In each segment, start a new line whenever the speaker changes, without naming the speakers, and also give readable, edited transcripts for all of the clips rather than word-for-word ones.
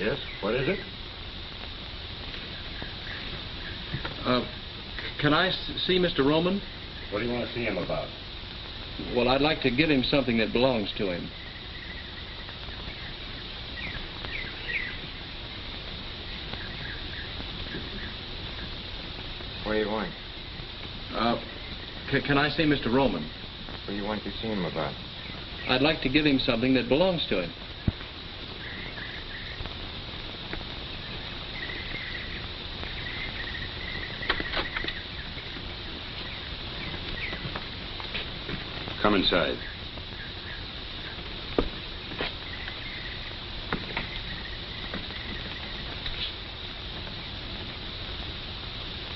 Yes, what is it?
Can I see Mr. Roman?
What do you want to see him about?
Well, I'd like to give him something that belongs to him.
What do you want?
Can I see Mr. Roman?
What do you want to see him about?
I'd like to give him something that belongs to him.
Come inside.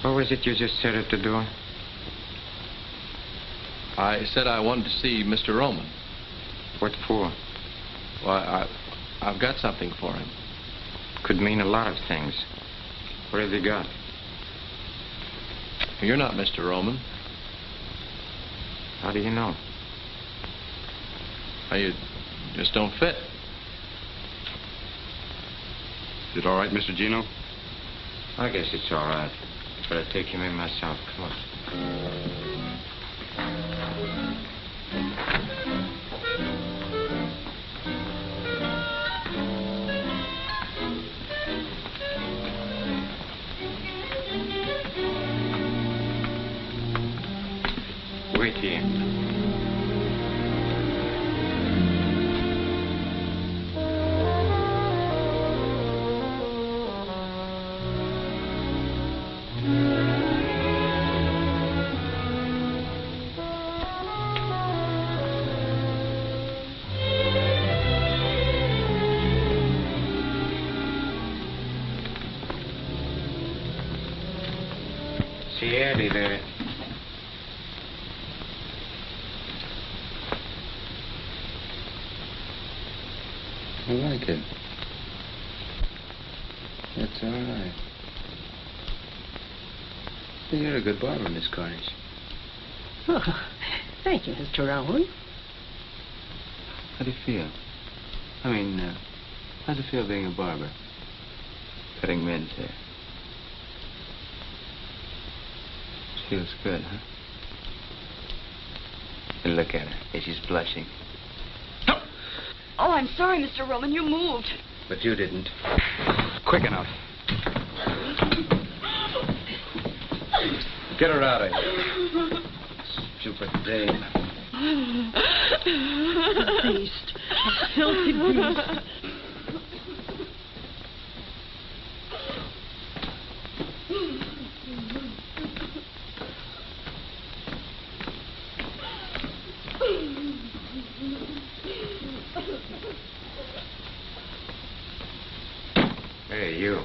What was it you just said at the door?
I said I wanted to see Mr. Roman.
What for?
Well, I've got something for him.
Could mean a lot of things. What have you got?
You're not Mr. Roman.
How do you know?
You just don't fit.
Is it all right, Mr. Gino?
I guess it's all right. But I'll take him in myself. Come on. Wait here. Eddie there.
I like it. That's all right. Hey, you're a good barber, Miss Cornish.
Oh, thank you, Mr. Rowan.
How do you feel? I mean, how's it feel being a barber? Cutting men's hair. Feels good, huh? And look at her. Hey, she's blushing.
Oh, I'm sorry, Mr. Roman. You moved.
But you didn't.
Quick enough. Get her out of here.
Stupid dame.
Beast. A filthy beast.
Hey, you.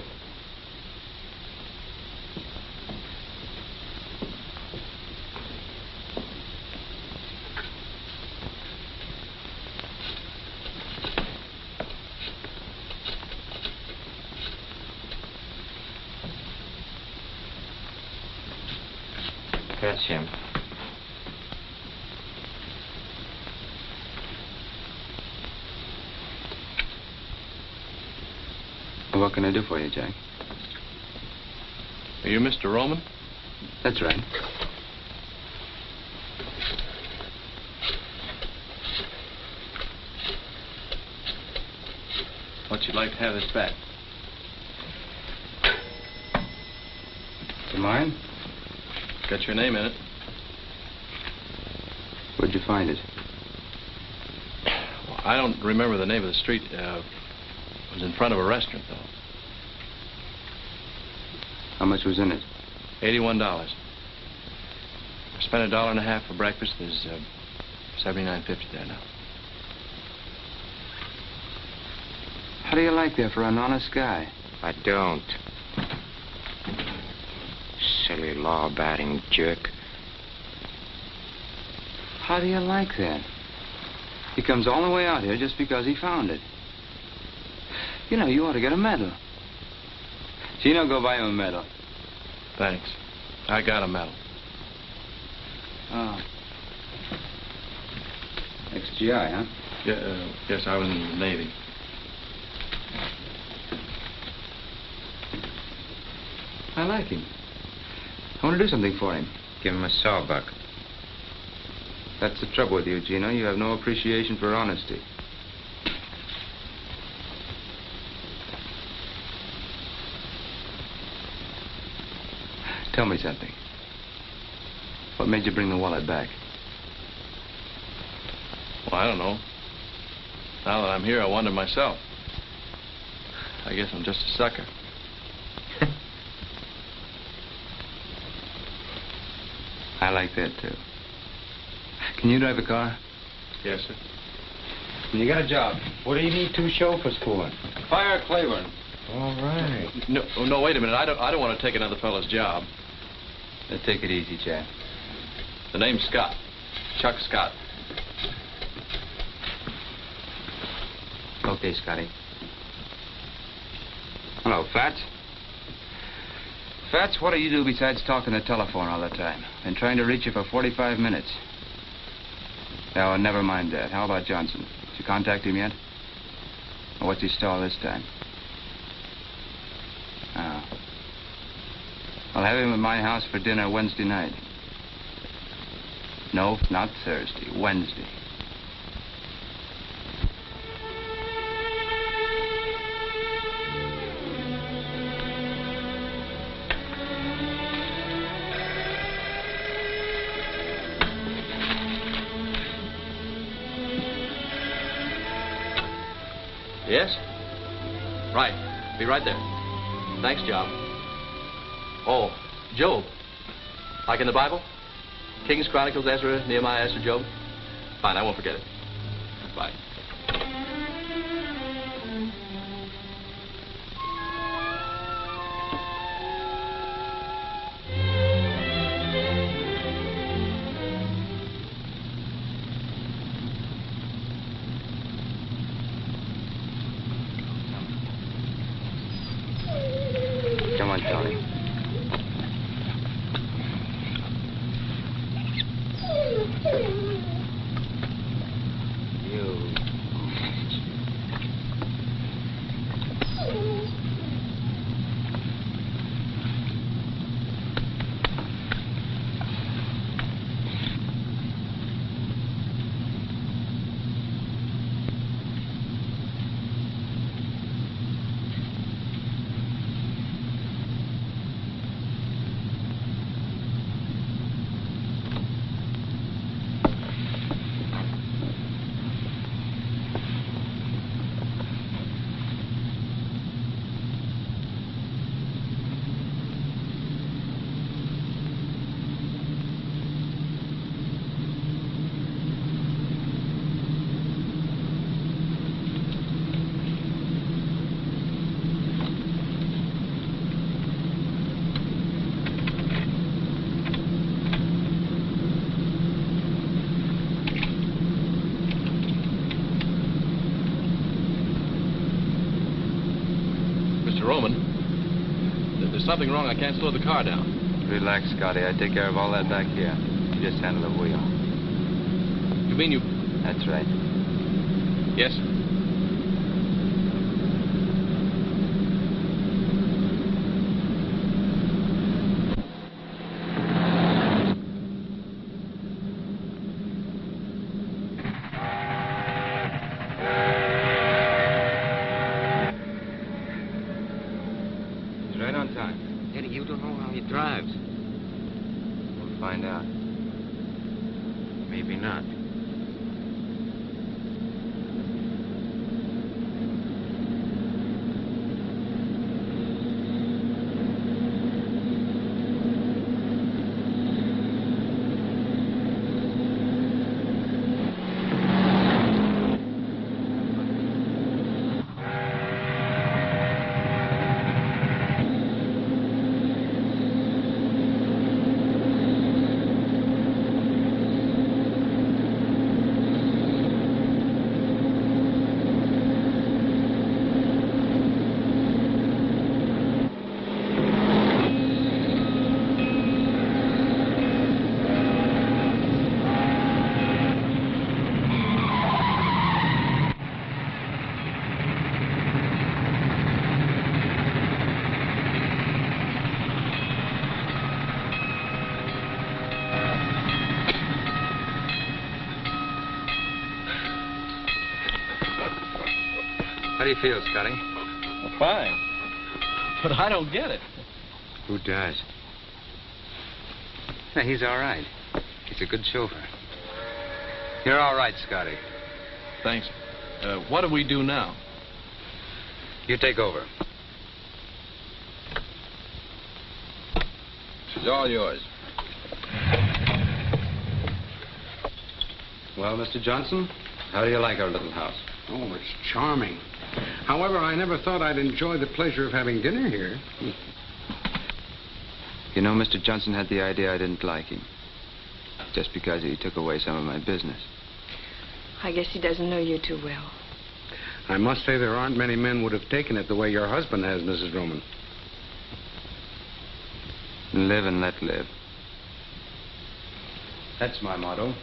That's him.
What can I do for you, Jack?
Are you Mr. Roman?
That's right.
What'd you like to have this back?
Do you mind?
Got your name in it.
Where'd you find it?
Well, I don't remember the name of the street. It was in front of a restaurant, though.
How much was in it?
$81. I spent $1.50 for breakfast. There's $79.50 there now.
How do you like that for an honest guy?
I don't. Silly law-abiding jerk.
How do you like that? He comes all the way out here just because he found it. You know, you ought to get a medal. Gino, go buy him a medal.
Thanks. I got a medal.
Oh. Ex-GI, huh?
Yeah, yes, I was in the Navy.
like him. I want to do something for him.
Give him a sawbuck.
That's the trouble with you, Gino. You have no appreciation for honesty. Tell me something. What made you bring the wallet back?
Well, I don't know. Now that I'm here, I wonder myself. I guess I'm just a sucker.
I like that, too. Can you drive a car?
Yes, sir.
You got a job.
What do you need 2 chauffeurs for?
Fire Claiborne.
All right.
No, wait a minute. I don't want to take another fellow's job.
Take it easy, Jack.
The name's Scott. Chuck Scott.
Okay, Scotty. Hello, Fats. Fats, what do you do besides talking the telephone all the time? Been trying to reach you for 45 minutes. Oh, never mind that. How about Johnson? Did you contact him yet? Or what's his stall this time? Oh. I'll have him at my house for dinner Wednesday night. No, not Thursday. Wednesday.
Yes? Right. Be right there. Thanks, Job. Oh, Job. Like in the Bible? Kings, Chronicles, Ezra, Nehemiah, Esther, Job? Fine, I won't forget it. Bye.
Come on, Tony. There's something wrong. I can't slow the car down. Relax, Scotty. I take care of all that back here. You just handle the wheel.
You mean you...
That's right.
Yes, sir.
Find out. Maybe not.
How do you feel, Scotty?
Well, fine. But I don't get it.
Who does?
Yeah, he's all right. He's a good chauffeur. You're all right, Scotty.
Thanks. What do we do now?
You take over. This is all yours. Well, Mr. Johnson, how do you like our little house?
Oh, it's charming. However, I never thought I'd enjoy the pleasure of having dinner here.
You know, Mr. Johnson had the idea I didn't like him. Just because he took away some of my business.
I guess he doesn't know you too well.
I must say there aren't many men would have taken it the way your husband has, Mrs. Roman.
Live and let live. That's my motto.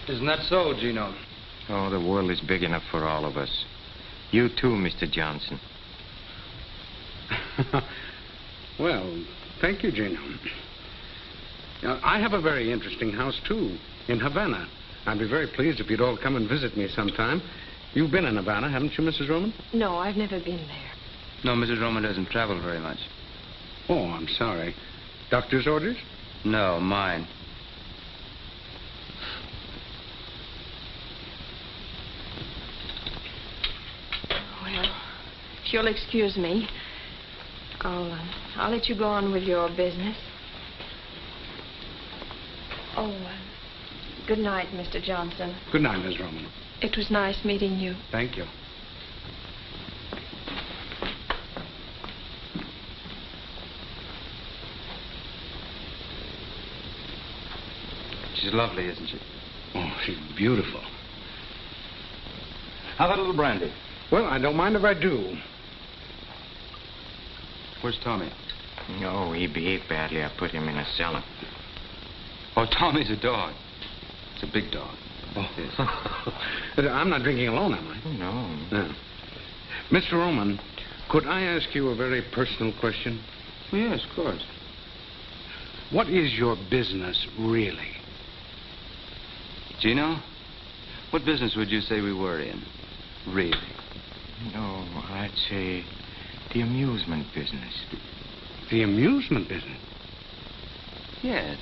Isn't that so, Gino?
Oh, the world is big enough for all of us. You too, Mr. Johnson.
Well, thank you, Gino. I have a very interesting house, too, in Havana. I'd be very pleased if you'd all come and visit me sometime. You've been in Havana, haven't you, Mrs. Roman?
No, I've never been there.
No, Mrs. Roman doesn't travel very much.
Oh, I'm sorry. Doctor's orders?
No, mine.
Well, if you'll excuse me, I'll let you go on with your business. Oh, good night, Mr. Johnson.
Good night, Miss Roman.
It was nice meeting you.
Thank you.
She's lovely, isn't she?
Oh, she's beautiful.
How about a little brandy?
Well, I don't mind if I do.
Where's Tommy?
No, he behaved badly. I put him in a cellar.
Oh, Tommy's a dog. It's a big dog.
Oh. I'm not drinking alone, am I?
Oh, no.
No. Mr. Roman, could I ask you a very personal question?
Oh, yes, of course.
What is your business, really?
Gino, what business would you say we were in? Really?
No, I'd say the amusement business.
The amusement business?
Yes.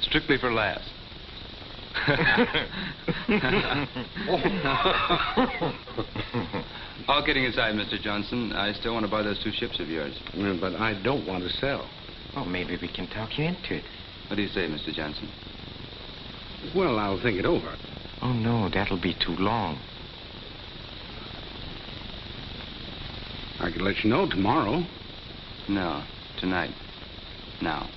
Strictly for laughs. All kidding aside, Mr. Johnson, I still want to buy those 2 ships of yours.
Well, but I don't want to sell.
Oh, maybe we can talk you into it.
What do you say, Mr. Johnson?
Well, I'll think it over.
Oh, no, that'll be too long.
I could let you know tomorrow.
No, tonight. Now.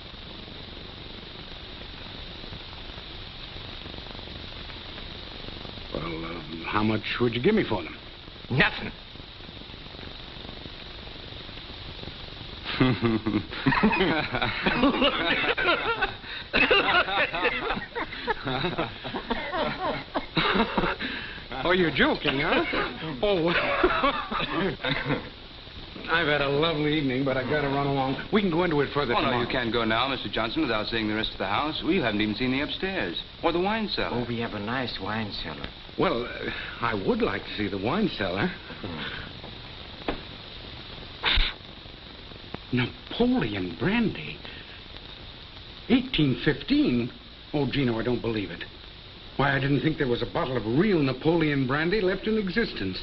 Well, how much would you give me for them?
Nothing.
Oh, you're joking, huh? Oh, I've had a lovely evening, but I've got to run along. We can go into it further tomorrow.
No, you can't go now, Mr. Johnson, without seeing the rest of the house. We haven't even seen the upstairs. Or the wine cellar.
Oh, we have a nice wine cellar.
Well, I would like to see the wine cellar. Napoleon brandy? 1815? Oh, Gino, I don't believe it. Why, I didn't think there was a bottle of real Napoleon brandy left in existence.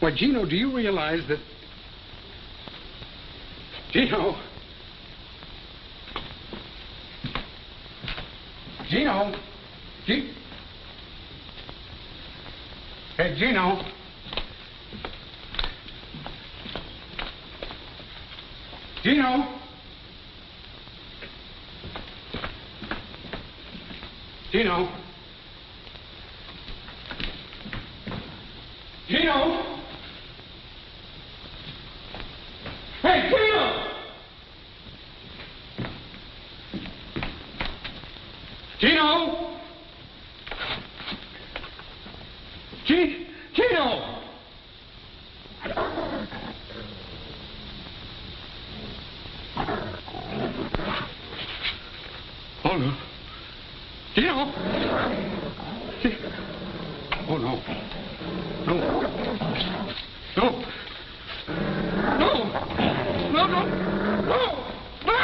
Why, Gino, do you realize that... Gino! Gino! Hey, Gino! Gino! Gino! Gino! Hey, Gino! Gino! Gino! Oh, no. Gino! Oh, no. No. No. No. No, no. No.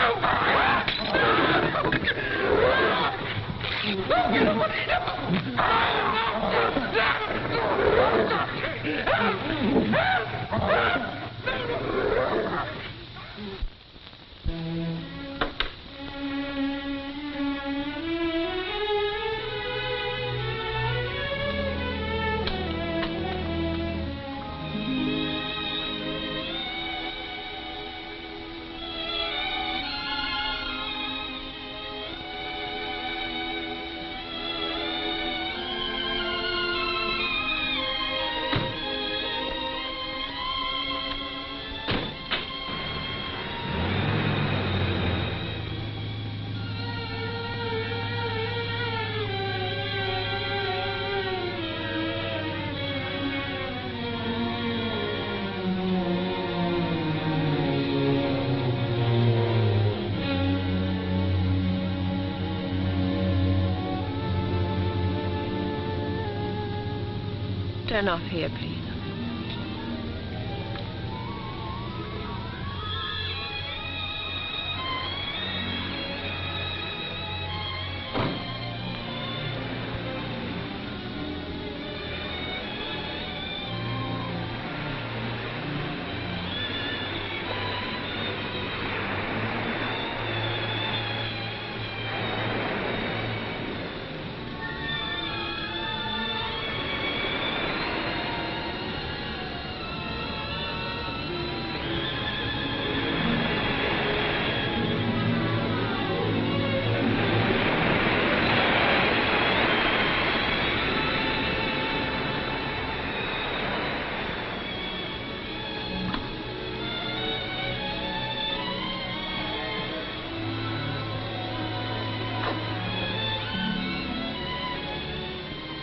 Turn off here, please.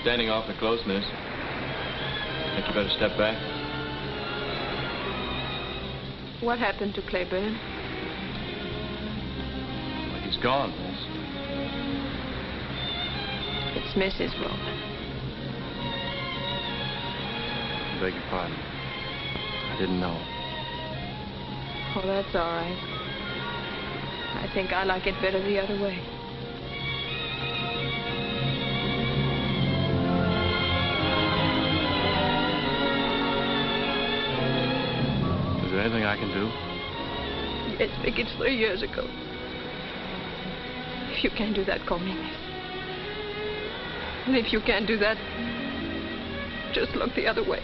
Standing awfully close, miss. Think you better step back?
What happened to Claiborne?
Well, he's gone, miss.
It's Mrs. Roman.
I beg your pardon. I didn't know.
Oh, that's all right. I think I like it better the other way.
Is there anything I can do?
Yes, Vic, it's 3 years ago. If you can't do that, call me miss. And if you can't do that, just look the other way.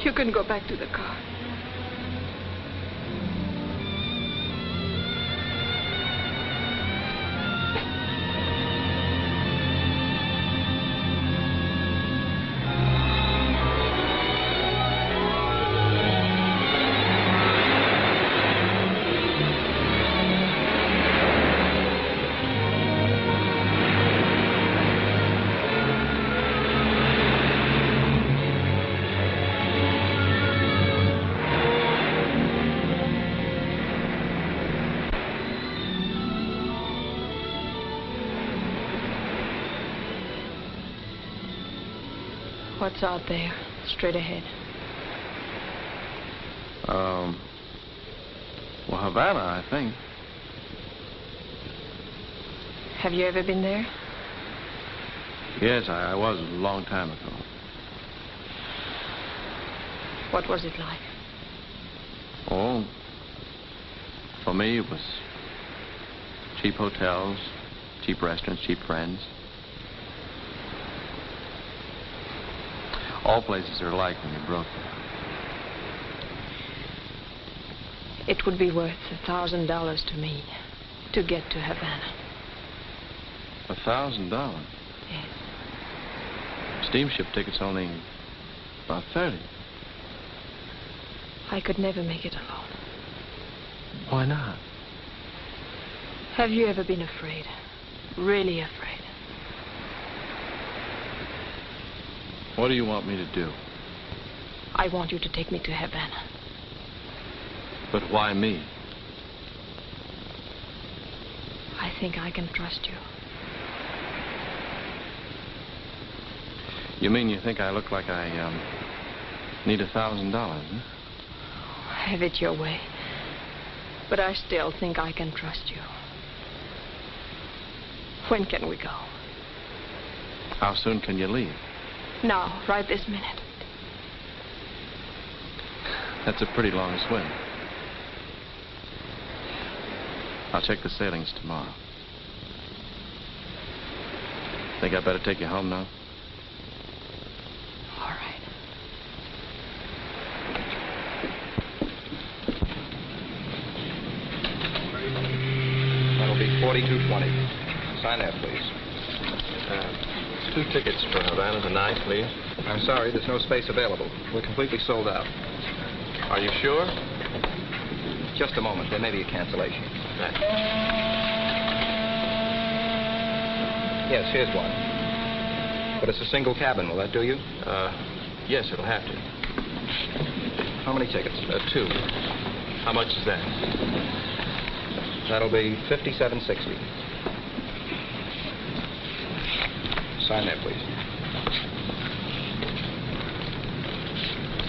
You can go back to the car. What's out there, straight ahead?
Well, Havana, I think.
Have you ever been there?
Yes, I was a long time ago.
What was it like?
Oh, for me, it was cheap hotels, cheap restaurants, cheap friends. All places are alike when you're broke.
It would be worth $1,000 to me to get to Havana.
$1,000?
Yes.
Steamship tickets only about 30.
I could never make it alone.
Why not?
Have you ever been afraid? Really afraid?
What do you want me to do?
I want you to take me to Havana.
But why me?
I think I can trust you.
You mean you think I look like I, need $1,000, huh?
Have it your way. But I still think I can trust you. When can we go?
How soon can you leave?
Now, right this minute.
That's a pretty long swim. I'll check the sailings tomorrow. Think I better take you home now?
All right.
That'll be 4220. Sign that, please.
2 tickets for Havana tonight, please.
I'm sorry, there's no space available. We're completely sold out.
Are you sure?
Just a moment. There may be a cancellation.
Thanks.
Yes, here's one. But it's a single cabin. Will that do you?
Yes, it'll have to.
How many tickets?
2. How much is that?
That'll be $57.60. Sign that, please.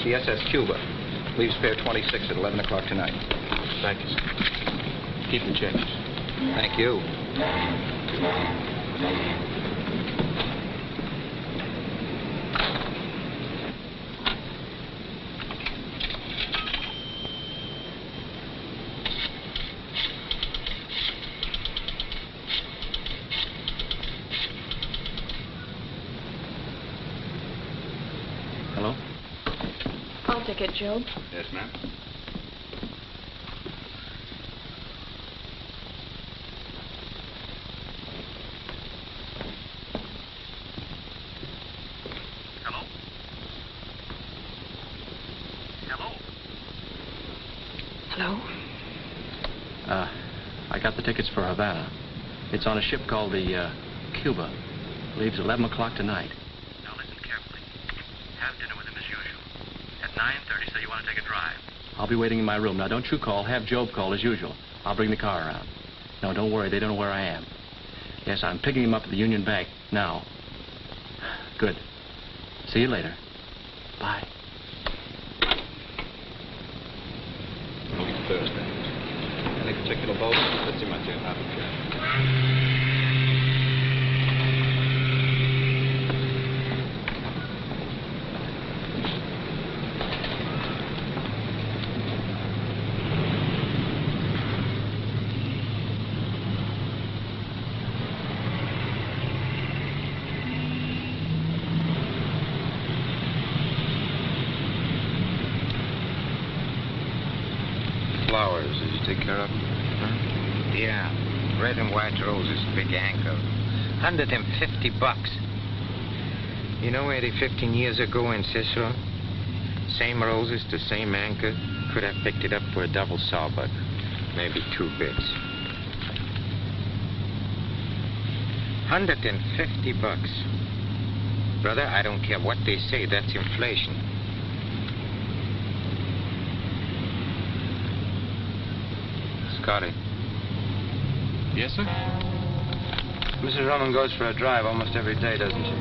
The SS Cuba. Leaves fare 26 at 11 o'clock tonight.
Thank you, sir. Keep the change.
Thank you.
Hello?
I'll take it, Job.
Yes, ma'am.
Hello? Hello?
Hello?
I got the tickets for Havana. It's on a ship called the, Cuba. Leaves 11 o'clock tonight.
Now listen carefully. Have dinner with him as usual. At 9:30, say you want to take a drive.
I'll be waiting in my room. Now, don't you call. Have Job call as usual. I'll bring the car around. No, don't worry. They don't know where I am. Yes, I'm picking him up at the Union Bank now. Good. See you later. Bye.
Week Thursday. Any particular boat? Let's see my dear.
Flowers, did you take care of them? Huh?
Yeah, red and white roses, big anchor. $150. You know where they 15 years ago in Cicero? Same roses, the same anchor. Could have picked it up for a double sawbuck. Maybe 2 bits. $150. Brother, I don't care what they say, that's inflation.
Scotty.
Yes, sir?
Mrs. Roman goes for a drive almost every day, doesn't she?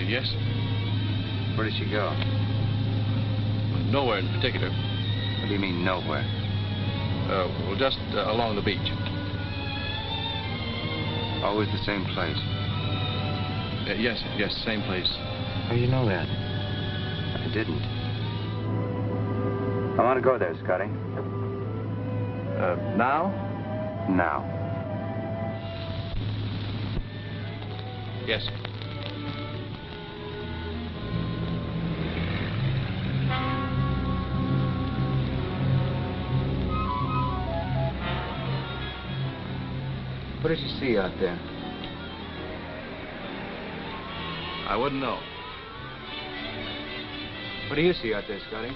Yes.
Where does she go?
Nowhere in particular.
What do you mean, nowhere?
Well, just along the beach.
Always the same place.
Yes, same place.
How do you know that?
I didn't. I want to go there, Scotty.
Now?
Now.
Yes, sir.
What did you see out there?
I wouldn't know.
What do you see out there, Scotty?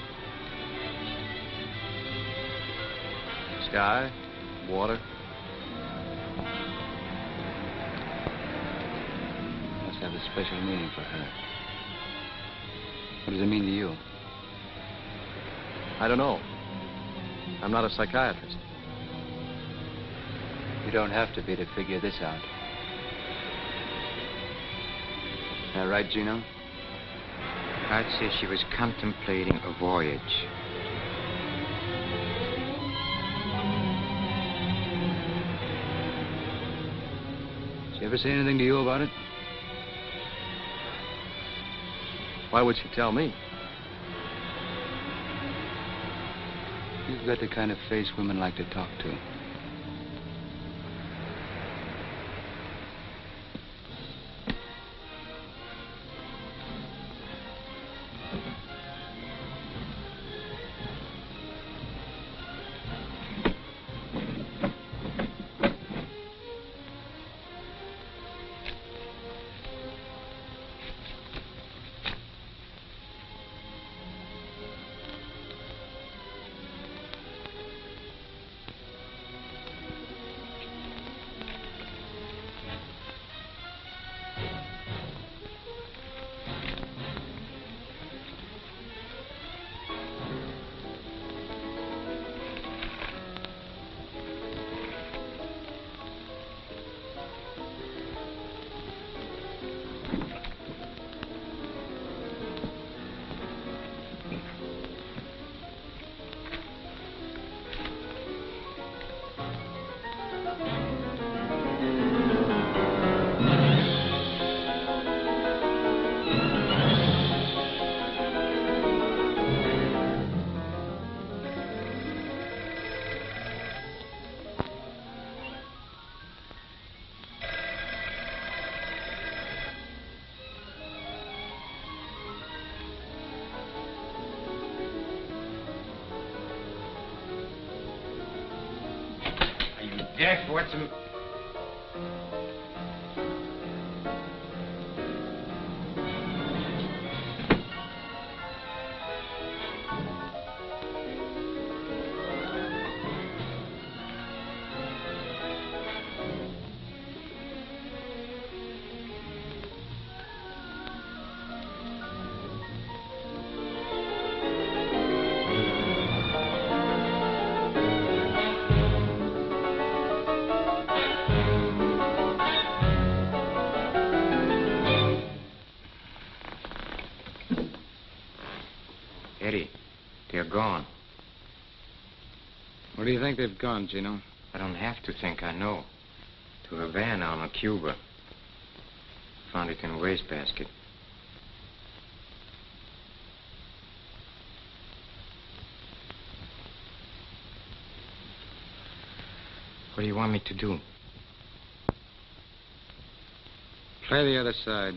Sky, water.
Must have a special meaning for her. What does it mean to you?
I don't know. I'm not a psychiatrist.
You don't have to be to figure this out. That right, Gino?
I'd say she was contemplating a voyage.
Did she ever say anything to you about it?
Why would she tell me?
You've got the kind of face women like to talk to.
Jeff, what's the... Eddie, they're gone.
Where do you think they've gone, Gino?
I don't have to think, I know. To Havana on a Cuba. Found it in a wastebasket. What do you want me to do?
Play the other side.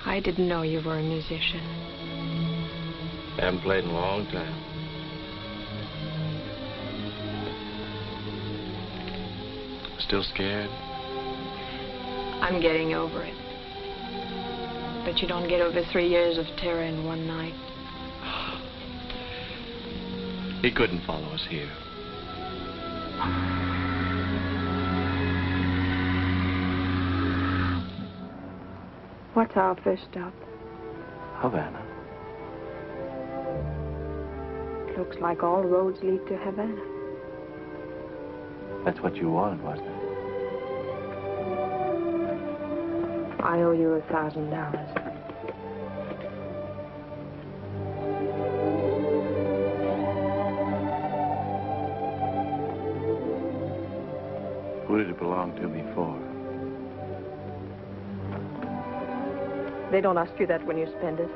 I didn't know you were a musician.
I haven't played in a long time. Still scared?
I'm getting over it. But you don't get over 3 years of terror in one night.
He couldn't follow us here.
What's our first stop?
Havana.
It looks like all roads lead to Havana.
That's what you wanted, wasn't it?
I owe you $1,000.
Who did it belong to before?
They don't ask you that when you spend it.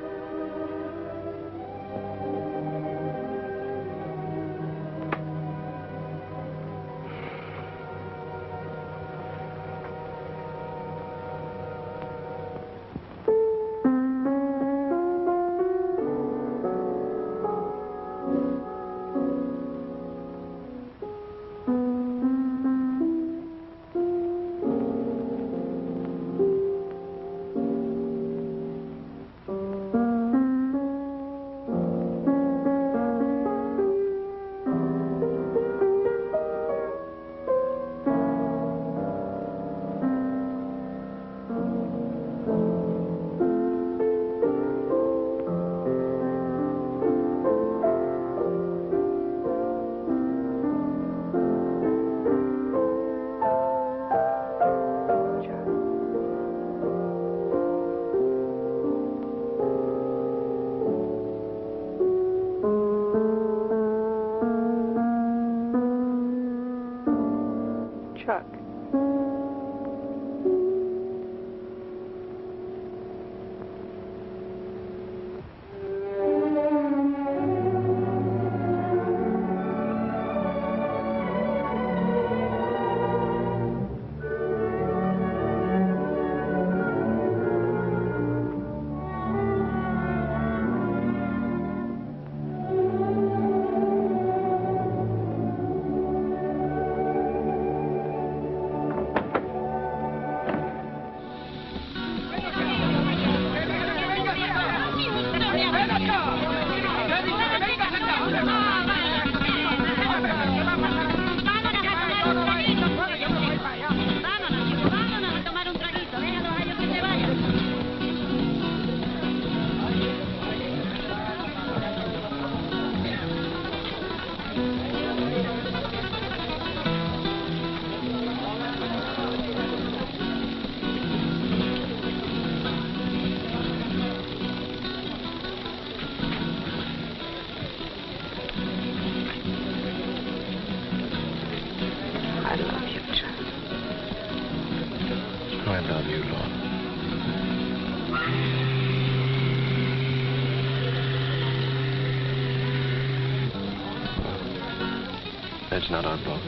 That's not our boat.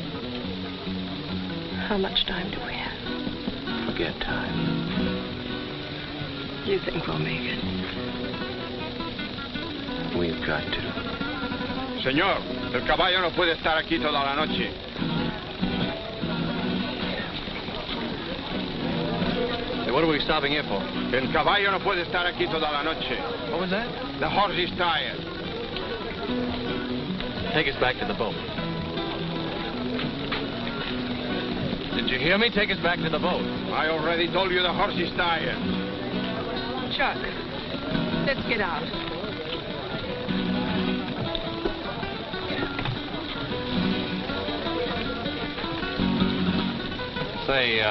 How much time do we have?
Forget time.
You think we'll make it?
We've got to.
Señor, el caballo no puede estar aquí toda la noche.
Hey, what are we stopping here for?
El caballo no puede estar aquí toda la noche.
What was that?
The horse is tired.
Take us back to the boat. Did you hear me? Take us back to the boat.
I already told you the horse is tired.
Chuck, let's get out.
Say,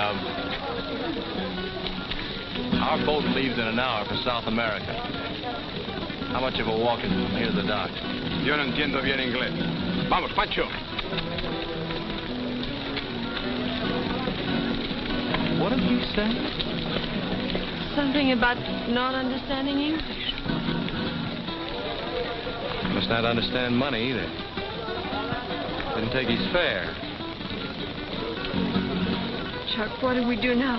our boat leaves in an hour for South America. How much of a walk is it from here to the dock?
Yo no entiendo bien inglés. Vamos, Pancho.
What did you say?
Something about not understanding English.
Must not understand money either. Didn't take his fare.
Chuck, what do we do now?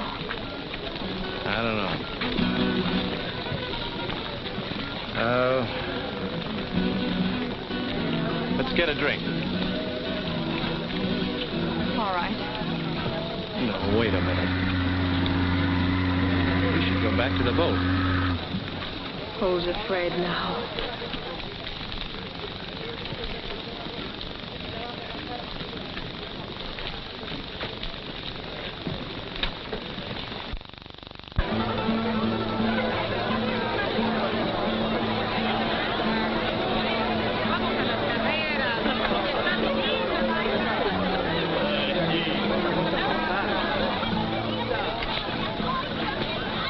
I don't know. Let's get a drink.
All right.
No, wait a minute. We should go back to the boat.
Who's afraid now?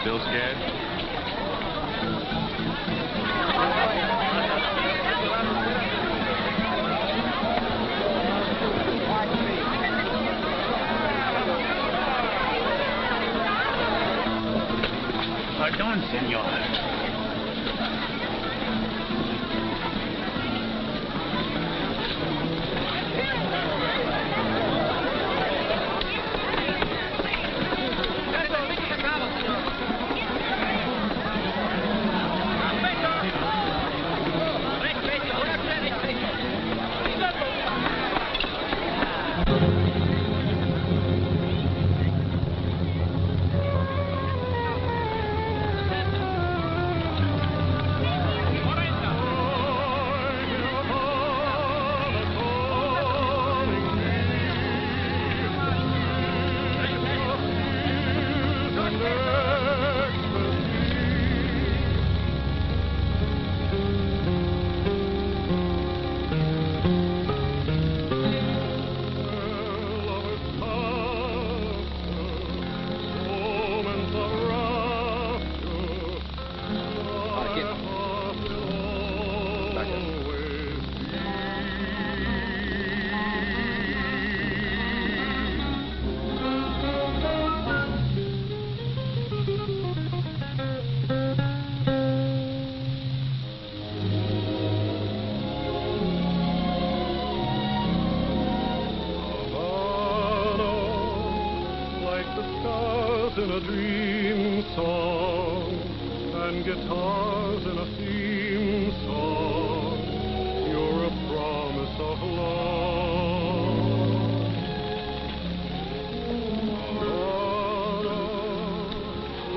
Still scared?
Pardon, senor.
in a dream song, and guitars in a theme song. You're a promise of love.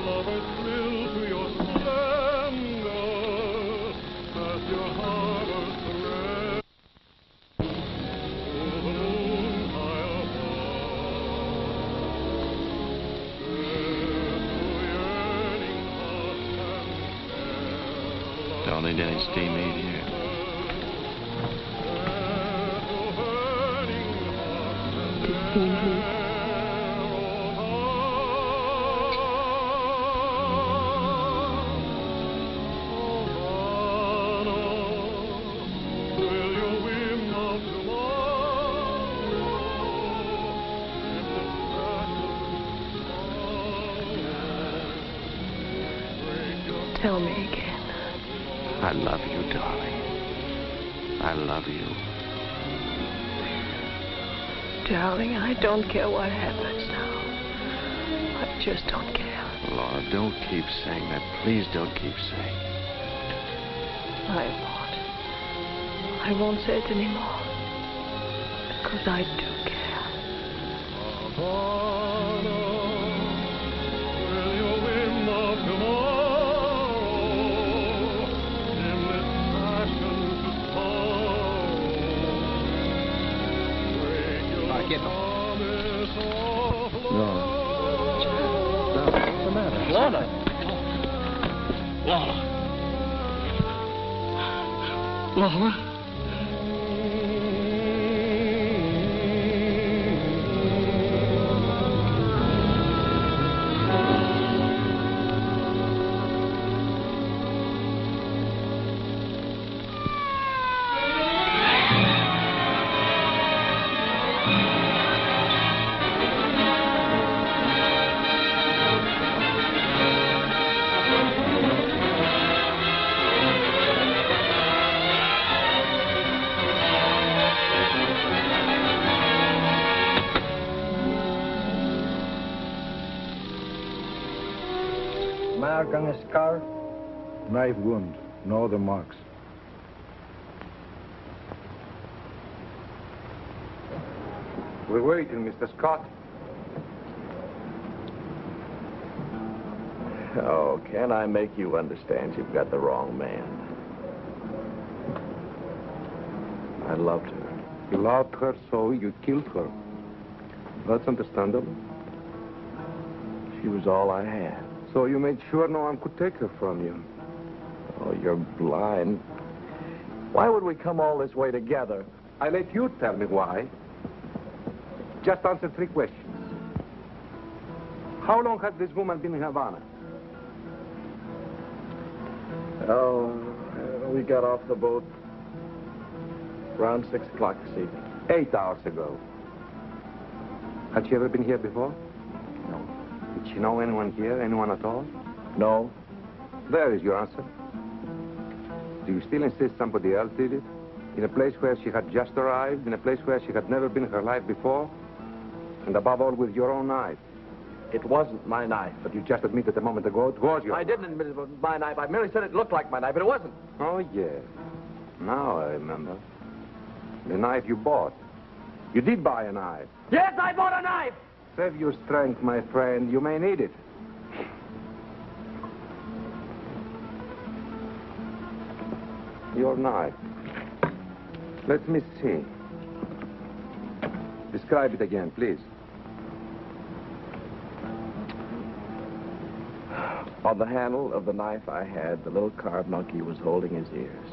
Lovers thrill to your splendor as your harbors thread. Oh, the moon I'll
Don't need any steam aid here.
Steam heat. Tell me again.
I love you, darling. I love you.
Darling, I don't care what happens now. I just don't care.
Laura, don't keep saying that. Please don't keep saying it.
I won't. I won't say it anymore. Because I do care.
Lorre. What's the matter?
Lorre. Lorre.
Lorre?
Mark on his scar?
Knife wound. No other marks. We're waiting, Mr. Scott.
Oh, can I make you understand you've got the wrong man? I loved her.
You loved her, so you killed her. That's understandable.
She was all I had.
So you made sure no one could take her from you.
Oh, you're blind. Why would we come all this way together?
I let you tell me why. Just answer 3 questions. How long has this woman been in Havana?
Oh, we got off the boat around 6 o'clock this evening.
8 hours ago. Had she ever been here before?
No.
Did she know anyone here, anyone at all?
No.
There is your answer. Do you still insist somebody else did it? In a place where she had just arrived, in a place where she had never been in her life before? And above all, with your own knife.
It wasn't my knife.
But you just admitted a moment ago it was your
I didn't admit it was my knife. I merely said it looked like my knife, but it wasn't.
Oh, yes. Now I remember. The knife you bought. You did buy a knife.
Yes, I bought a knife!
Save your strength, my friend. You may need it. Your knife. Let me see. Describe it again, please.
On the handle of the knife I had, the little carved monkey was holding his ears.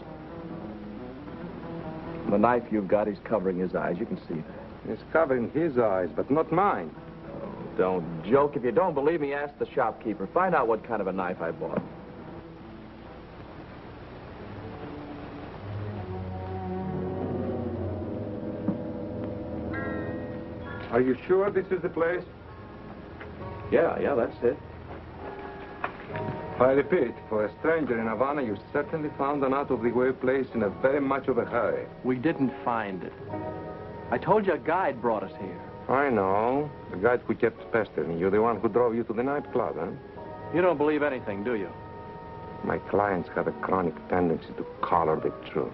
The knife you've got, he's covering his eyes. You can see that.
It's covering his eyes, but not mine.
Oh, don't joke. If you don't believe me, ask the shopkeeper. Find out what kind of a knife I bought.
Are you sure this is the place?
Yeah, that's it.
I repeat, for a stranger in Havana, you certainly found an out-of-the-way place in a very much of a hurry.
We didn't find it. I told you a guide brought us here.
I know. The guide who kept pestering you, the one who drove you to the nightclub, huh?
You don't believe anything, do you?
My clients have a chronic tendency to color the truth.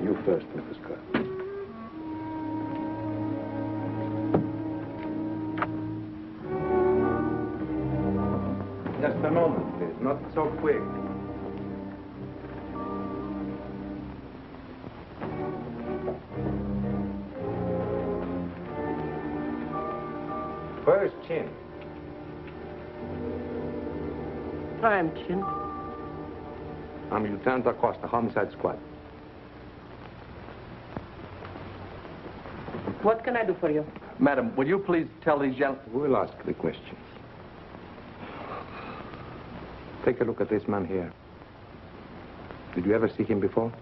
You first, Mrs. Scott. Just a moment, please. Not so quick. Where is Chin?
I am Chin.
I'm Lieutenant Acosta, Homicide Squad.
What can I do for you?
Madam, will you please tell these gentlemen...
We'll ask the questions. Take a look at this man here. Did you ever see him before?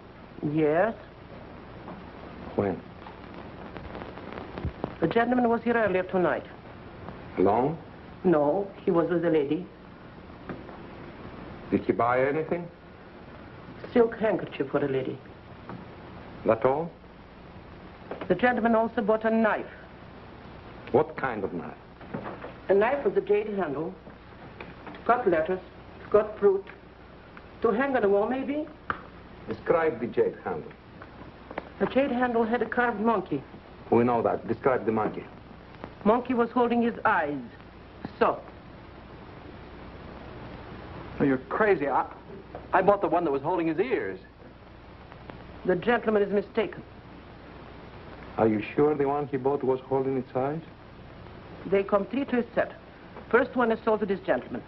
Yes.
When?
The gentleman was here earlier tonight.
Alone?
No, he was with a lady.
Did he buy anything?
Silk handkerchief for a lady.
That all?
The gentleman also bought a knife.
What kind of knife?
A knife with a jade handle. Cut letters. Cut fruit. To hang on the wall, maybe?
Describe the jade handle.
The jade handle had a carved monkey.
We know that. Describe the monkey.
Monkey was holding his eyes. So.
Oh, you're crazy. I bought the one that was holding his ears.
The gentleman is mistaken.
Are you sure the one he bought was holding its eyes?
They come 3 to a set. First one is sold to this gentleman.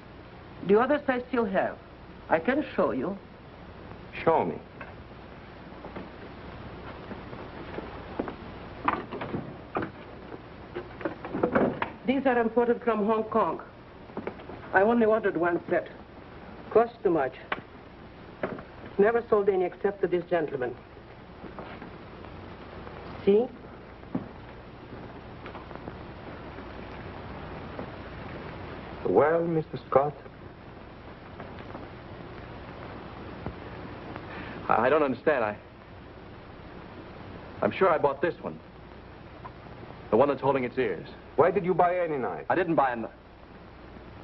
The others I still have. I can show you.
Show me.
These are imported from Hong Kong. I only ordered one set. Cost too much. Never sold any except to this gentleman. See?
Well, Mr. Scott?
I don't understand. I'm sure I bought this one. The one that's holding its ears.
Why did you buy any knife?
I didn't buy a knife.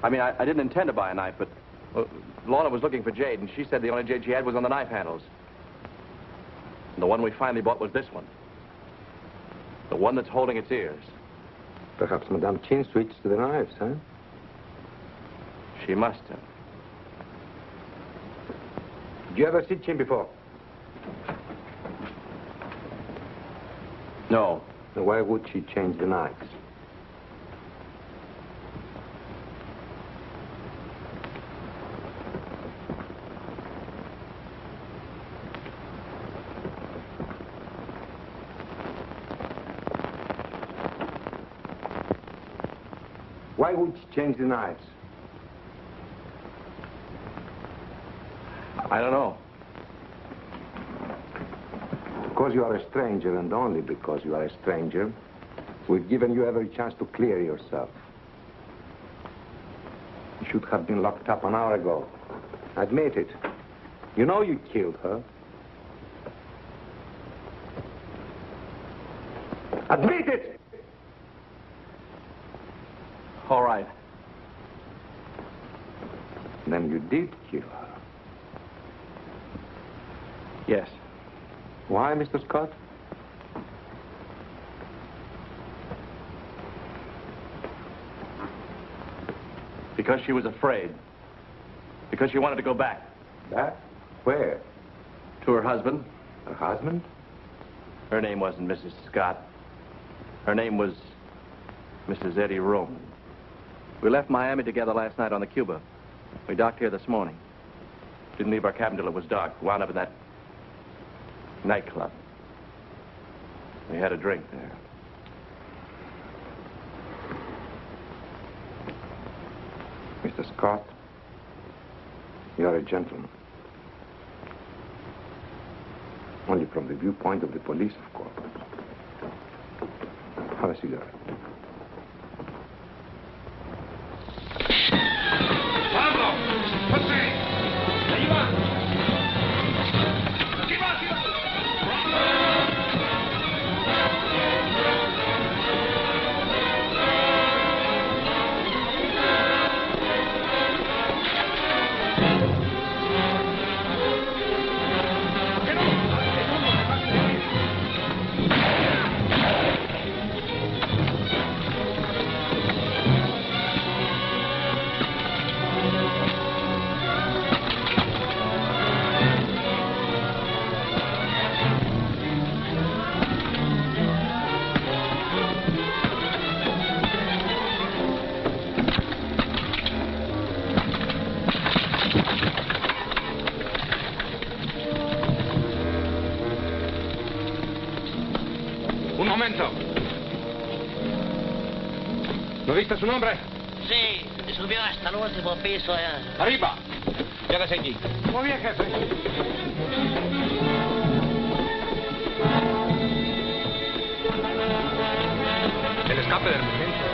I mean, I didn't intend to buy a knife, but Lorre was looking for jade, and she said the only jade she had was on the knife handles. And the one we finally bought was this one. The one that's holding its ears.
Perhaps Madame Chin switched to the knives, huh?
She must have.
Did you ever see Chin before?
No.
Then why would she change the knives? Why would she change the knives?
I don't know.
Because you are a stranger, and only because you are a stranger, we've given you every chance to clear yourself. should have been locked up an hour ago. Admit it. You know you killed her. Admit it!
All right.
Then you did kill her.
Yes.
Why, Mr. Scott?
Because she was afraid. Because she wanted to go back.
Back? Where?
To her husband.
Her husband?
Her name wasn't Mrs. Scott. Her name was Mrs. Eddie Roman. We left Miami together last night on the Cuba. We docked here this morning. Didn't leave our cabin till it was dark. Wound up in that nightclub. We had a drink there.
Mr. Scott, you're a gentleman. Only from the viewpoint of the police, of course. Have a cigarette.
Pablo! José! Ahí va! ¡Aquí va, aquí va!
Un momento. ¿No viste su nombre?
Sí, subió hasta el último piso allá.
¡Arriba! Quédese aquí. Muy bien, jefe. El escape de emergencia.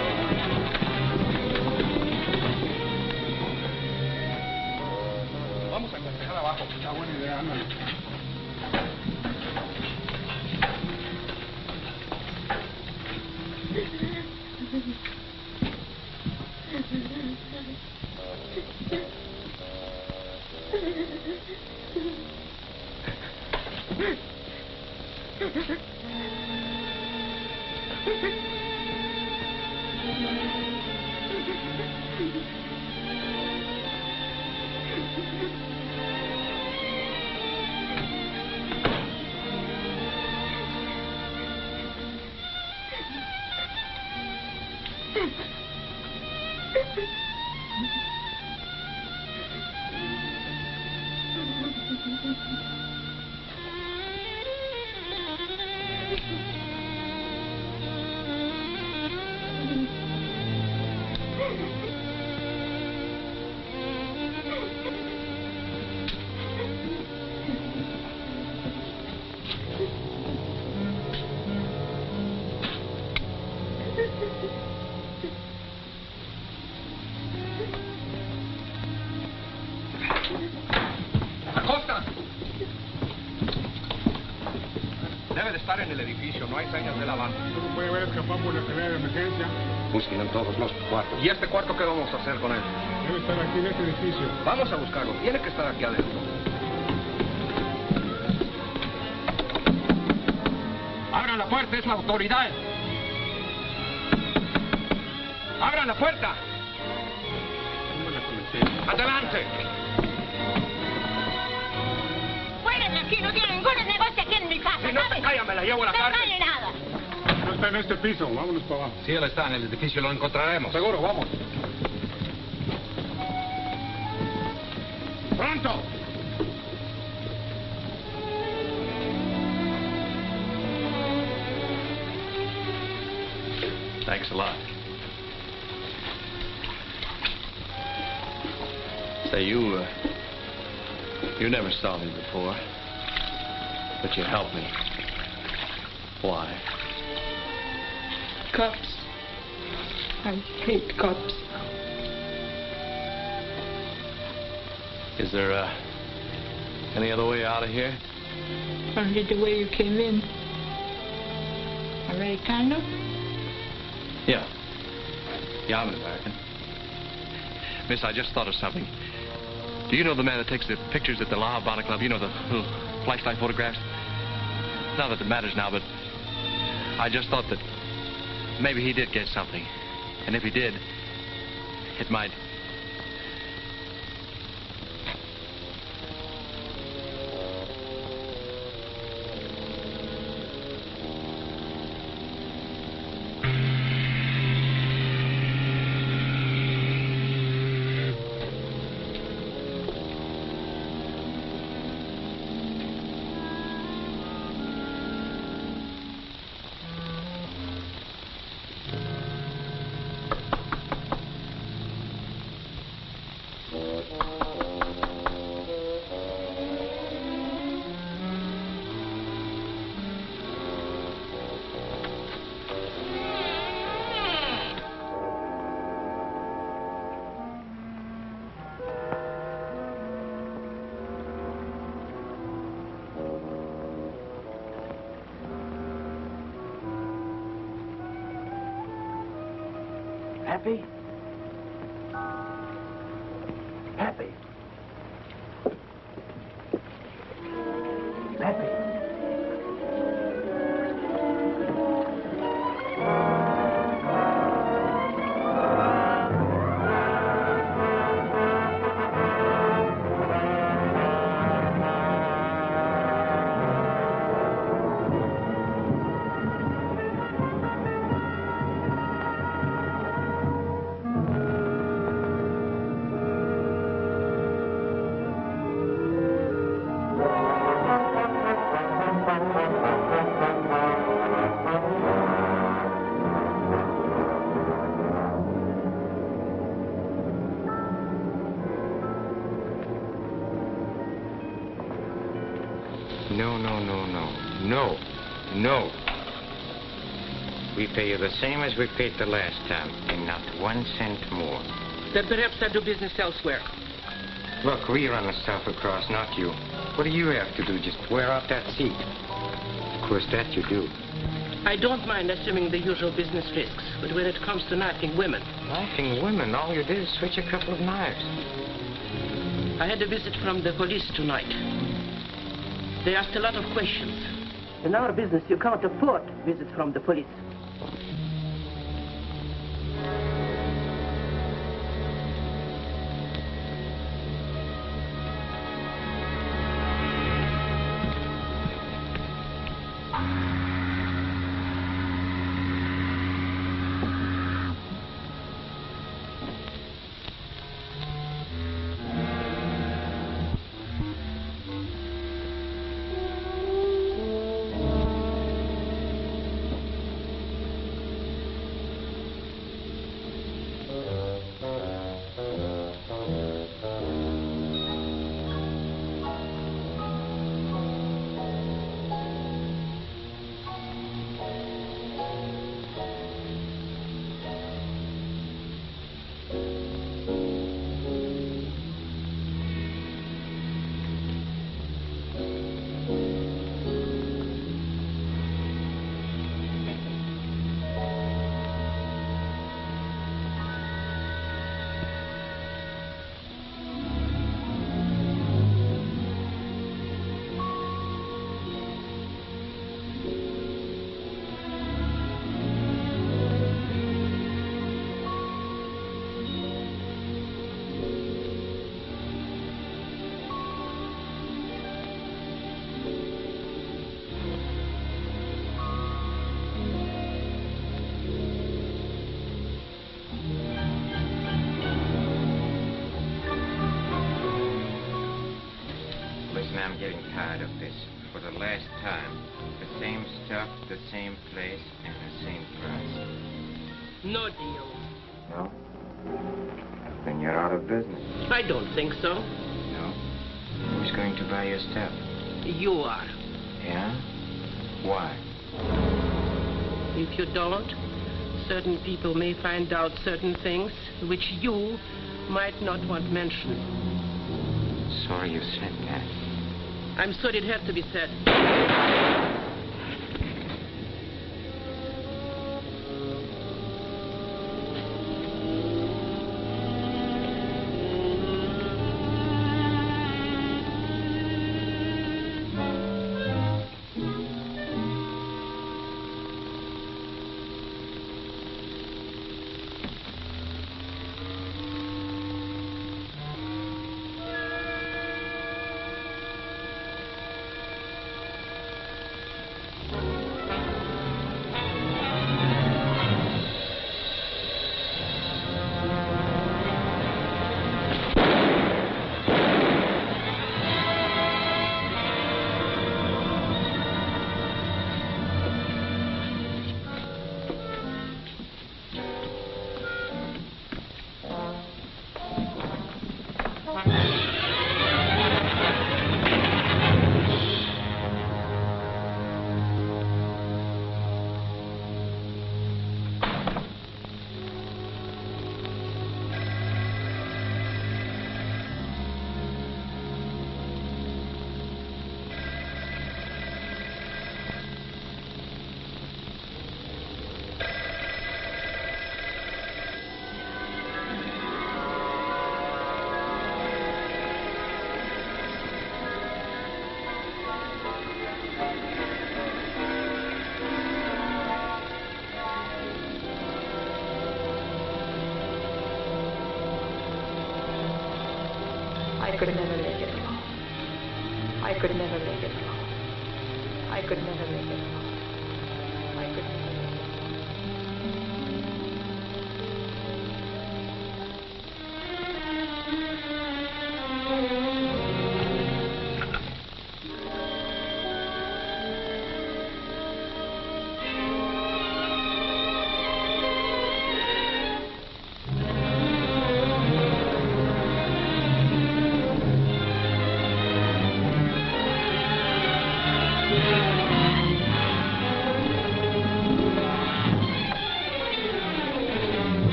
Vamos a aconsejar abajo. Está buena idea, ándale.
Debe de estar en el edificio, no hay señas de lavado.
No puede haber escapado por la escalera de emergencia.
Busquen en todos los cuartos. ¿Y este cuarto qué vamos a hacer con él?
Debe estar aquí en este edificio.
Vamos a buscarlo, tiene que estar aquí adentro. ¡Abran la puerta, es la autoridad! ¡Abran la puerta! ¡Adelante!
Fuera de aquí, no tiene ningún negocio aquí en mi casa.
Si no te callas, me la llevo a la cárcel.
No hay nada.
No está en este piso, vámonos para abajo.
Si él está en el edificio, lo encontraremos.
Seguro, vamos.
¡Pronto!
Thanks a lot. Say, you never saw me before, but you helped me. Why?
Cops. I hate cops.
Is there, any other way out of here?
Only the way you came in. Americano?
Yeah. Yeah, I'm an American. Miss, I just thought of something. Do you know the man that takes the pictures at the La Habana Club? You know, the little flashlight photographs? Not that it matters now, but I just thought that maybe he did get something. And if he did, it might...
Happy? Happy? Happy?
No. We pay you the same as we paid the last time, and not 1 cent more.
Then perhaps I'll do business elsewhere.
Look, we run the stuff across, not you. What do you have to do? Just wear out that seat. Of course, that you do.
I don't mind assuming the usual business risks, but when it comes to knifing women...
Knifing women? All you did is switch a couple of knives.
I had a visit from the police tonight. They asked a lot of questions. In our business, you can't afford visits from the police.
I'm getting tired of this. For the last time, the same stuff, the same place, and the same price.
No deal.
No? Then you're out of business.
I don't think so.
No? Who's going to buy your stuff?
You are.
Yeah? Why?
If you don't, certain people may find out certain things which you might not want mentioned.
sorry you said that.
I'm sorry it had to be said.
I could never make it alone. I could never make it alone. I could never make it alone. I could never make it alone.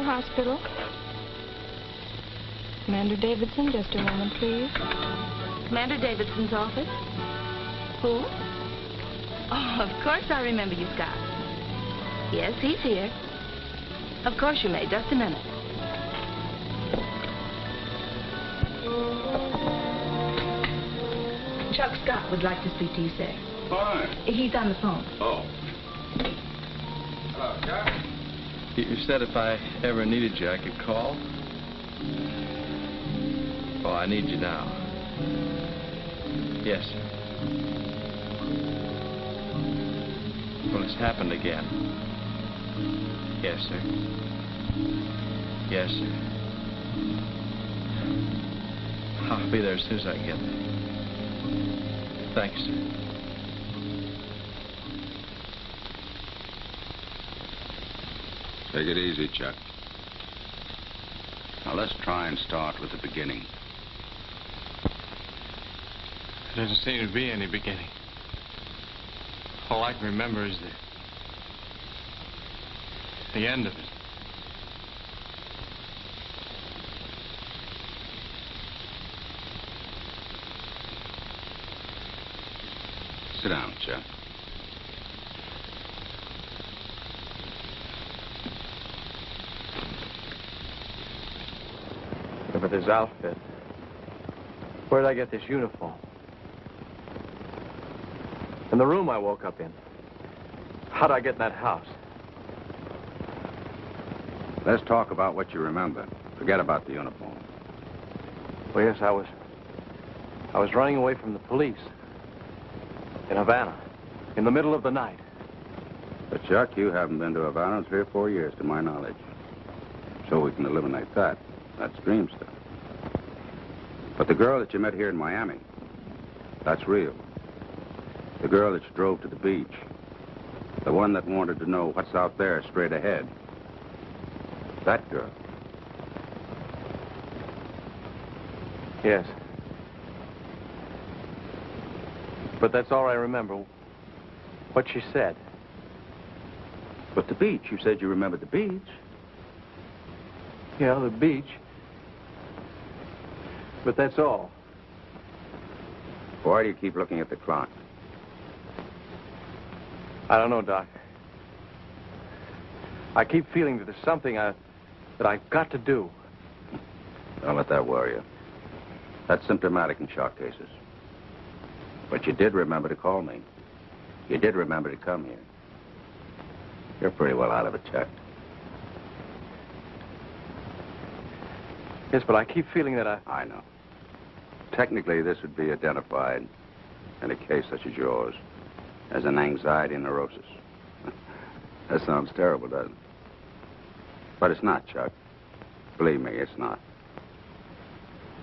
Hospital. Commander Davidson, just a moment, please.
Commander Davidson's office? Who? Oh, of course I remember you, Scott. Yes, he's here. Of course you may. Just a minute. Chuck Scott would like to speak to you, sir.
Fine.
He's on the phone.
Oh. Hello, Chuck.
You said if I ever needed you, I could call? Oh, I need you now. Yes, sir. Well, it's happened again. Yes, sir. Yes, sir. I'll be there as soon as I can get there. Thanks, sir.
Take it easy, Chuck.
Now, let's try and start with the beginning.
There doesn't seem to be any beginning. All I can remember is the end of it.
Sit down, Chuck.
Look at this outfit. Where did I get this uniform? And the room I woke up in. How did I get in that house?
Let's talk about what you remember. Forget about the uniform.
Well, yes, I was running away from the police. In Havana. In the middle of the night.
But, Chuck, you haven't been to Havana in 3 or 4 years, to my knowledge. So we can eliminate that. That's dream stuff. But the girl that you met here in Miami, that's real. The girl that you drove to the beach. The one that wanted to know what's out there straight ahead. That girl.
Yes. But that's all I remember. What she said.
But the beach. You said you remembered the beach.
Yeah, the beach. But that's all.
Why do you keep looking at the clock?
I don't know, Doc. I keep feeling that there's something that I've got to do.
Don't let that worry you. That's symptomatic in shock cases. But you did remember to call me. You did remember to come here. You're pretty well out of it, Chuck.
Yes, but I keep feeling that
I know. Technically, this would be identified in a case such as yours as an anxiety neurosis. That sounds terrible, doesn't it? But it's not, Chuck. Believe me, it's not.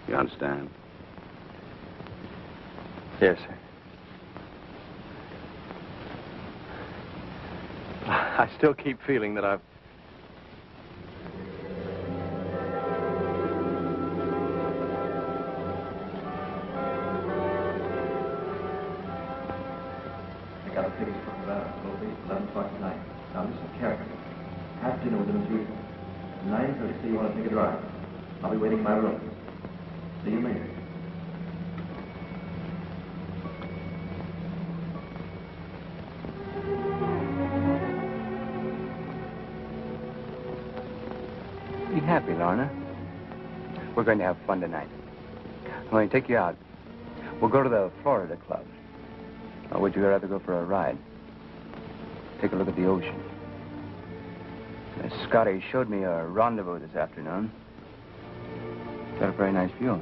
You understand?
Yes, sir. I still keep feeling that I've...
I got a ticket for Havana, 11 o'clock tonight. Now listen carefully. Have dinner with them as usual. At 9:30, say you want to take a drive. I'll be waiting in my room. See you later.
Be happy, Lorna. We're going to have fun tonight. I'm going to take you out. We'll go to the Florida Club. Or would you rather go for a ride? Take a look at the ocean. Scotty showed me a rendezvous this afternoon. Got a very nice view.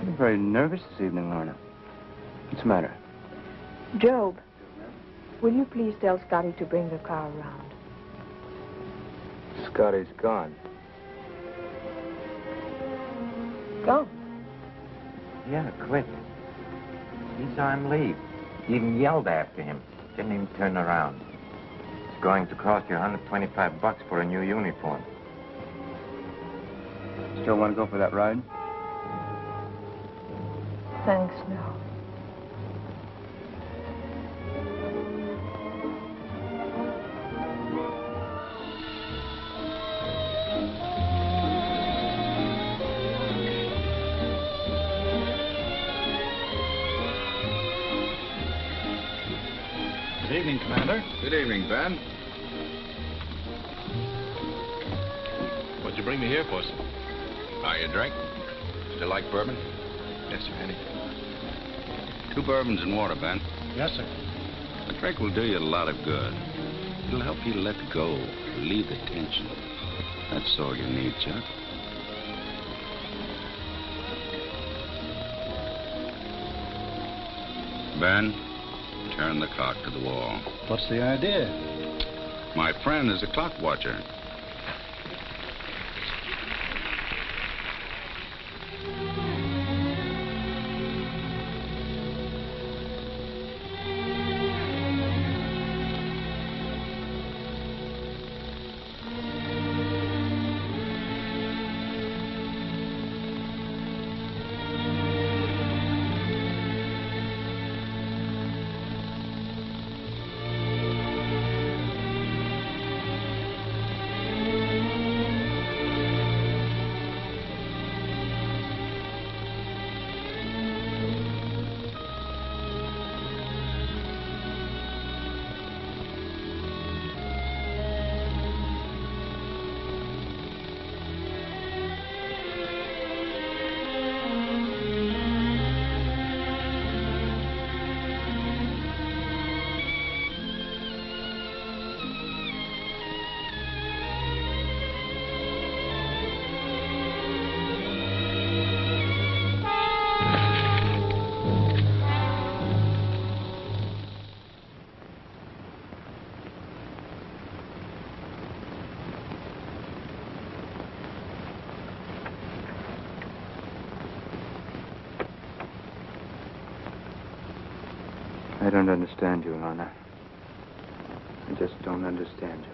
You're very nervous this evening, Lorna. What's the matter?
Job, will you please tell Scotty to bring the car around?
Scotty's gone.
Gone?
Yeah, quick. He saw him leave. He even yelled after him. Didn't even turn around. It's going to cost you $125 for a new uniform.
Still want to go for that ride?
Thanks, no.
Good evening, Commander.
Good evening, Ben.
What'd you bring me here for, sir?
Buy you a drink? Still like bourbon?
Yes, sir, Andy.
2 bourbons and water, Ben.
Yes, sir.
The drink will do you a lot of good. It'll help you let go, relieve the tension. That's all you need, Chuck. Ben, turn the clock to the wall.
What's the idea?
My friend is a clock watcher.
I don't understand you, Lorna. I just don't understand you.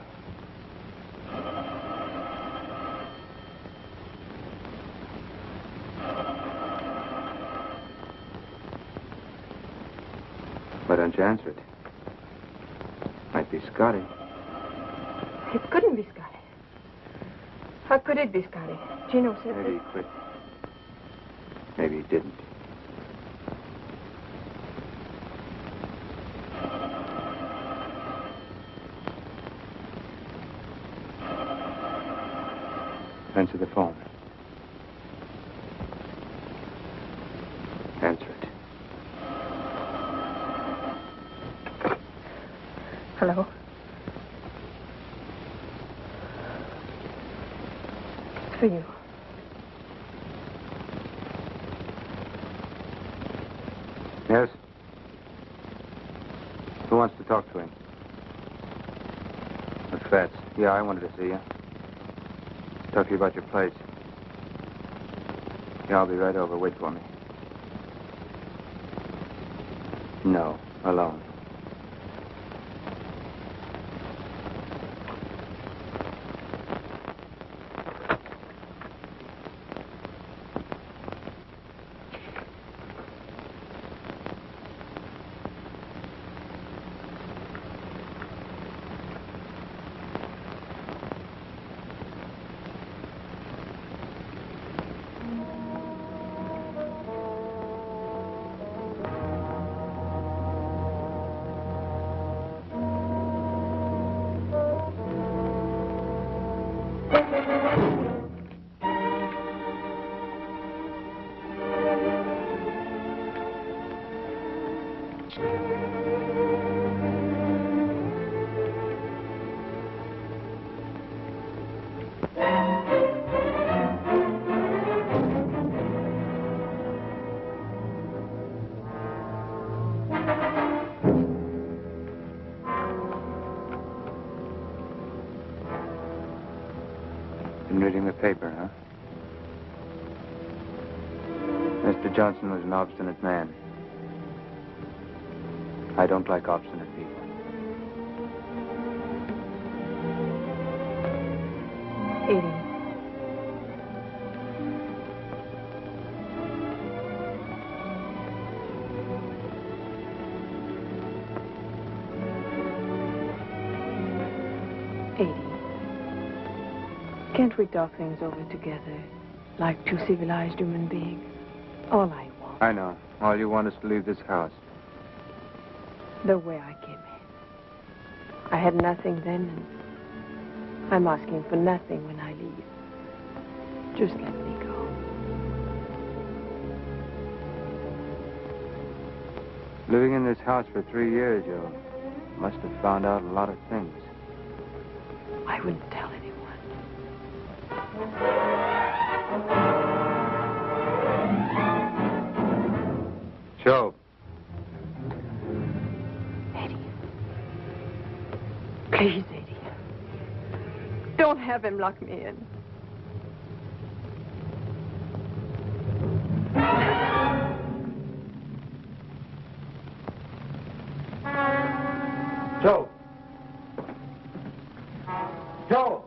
Why don't you answer it? Might be Scotty.
It couldn't be Scotty. How could it be Scotty? Gino said
Maybe he quit. Maybe he didn't. Answer the phone. Answer it.
Hello? It's for you.
Yes? Who wants to talk to him? The Fats. Yeah, I wanted to see you. Talk to you about your place. Yeah, I'll be right over. Wait for me. No, alone. Reading the paper, huh? Mr. Johnson was an obstinate man. I don't like obstinate people.
Can't we talk things over together, like two civilized human beings? All I want.
I know. All you want is to leave this house.
The way I came in. I had nothing then, and I'm asking for nothing when I leave. Just let me go.
Living in this house for 3 years, you must have found out a lot of things.
I wouldn't tell anyone.
Joe.
Eddie. Please, Eddie. Don't have him lock me in.
Joe. Joe.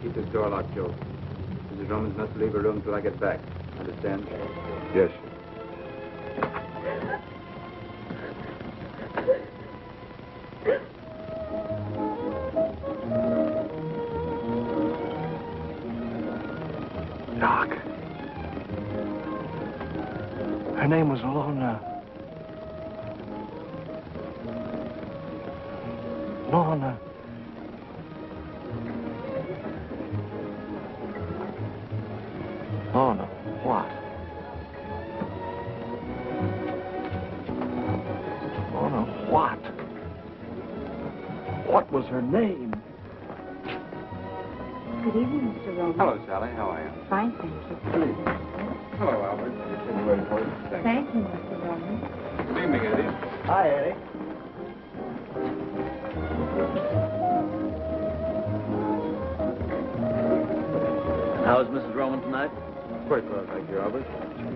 Keep this door locked, Joe. Mrs. Romans must leave her room until I get back. Understand?
Yes.
Doc. Her name was Lorna. Lorna. Lorna, what? Lorna, what? What was her name?
Good evening, Mr. Roman.
Hello, Sally. How are you?
Fine, thank you.
Hello, Albert. Just been waiting for you.
Thank you, Mr. Roman.
Good evening, Eddie.
Hi, Eddie. How's Mrs. Roman tonight?
Quite well, thank you, Albert.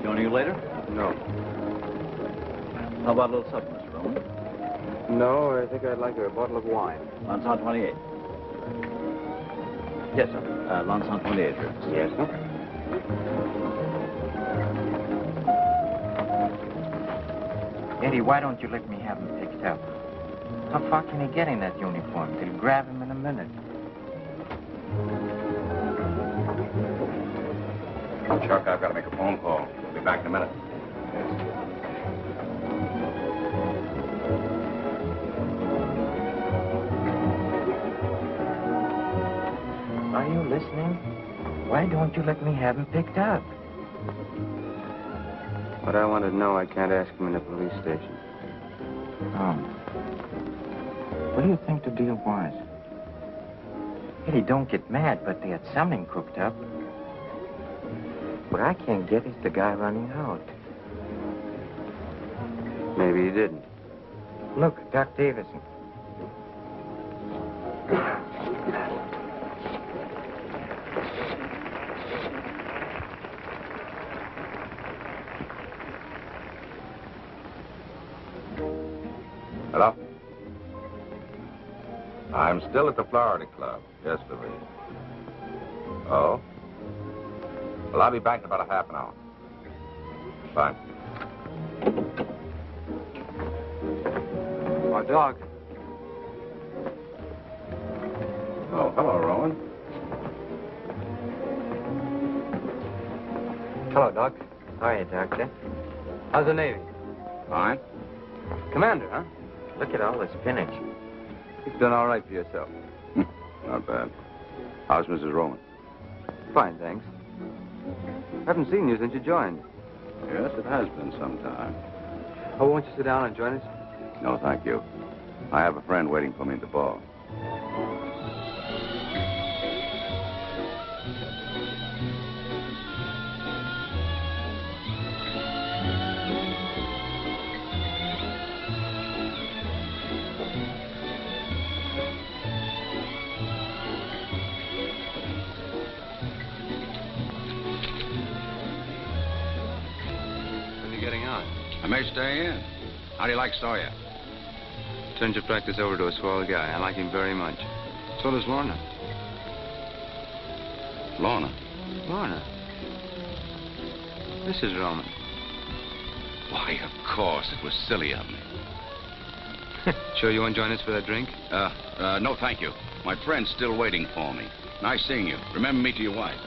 Joining you later?
No.
How about a little supper, Mr. Roman?
No, I think I'd like a bottle of wine.
Lanson 28. Yes, sir. Lanson 28, sir.
Yes, sir.
Eddie, why don't you let me have him picked up? How far can he get in that uniform? They'll grab him in a minute.
Chuck, I've got to make a phone call. I'll be back in a minute.
Are you listening? Why don't you let me have him picked up?
What I want to know, I can't ask him in the police station.
Oh. What do you think the deal was? Eddie, don't get mad, but they had something cooked up. What I can't get is the guy running out.
Maybe he didn't.
Look, Doc Davison.
Hello? I'm still at the Florida Club. Yes, Louise. Oh? Well, I'll be back in about a half an hour. Fine.
Oh, Doc.
Oh, hello, Rowan.
Hello, Doc. How are you, Doctor?
How's the Navy?
Fine.
Commander, huh?
Look at all the spinach.
You've done all right for yourself.
Not bad. How's Mrs. Roman?
Fine, thanks. Haven't seen you since you joined.
Yes, it has been some time.
Oh, won't you sit down and join us?
No, thank you. I have a friend waiting for me at the bar. I may stay in. How do you like Sawyer?
Turned your practice over to a swell guy. I like him very much. So does Lorna.
Lorna?
Lorna. Mrs. Roman.
Why, of course. It was silly of me.
Sure you won't join us for that drink?
No, thank you. My friend's still waiting for me. Nice seeing you. Remember me to your wife.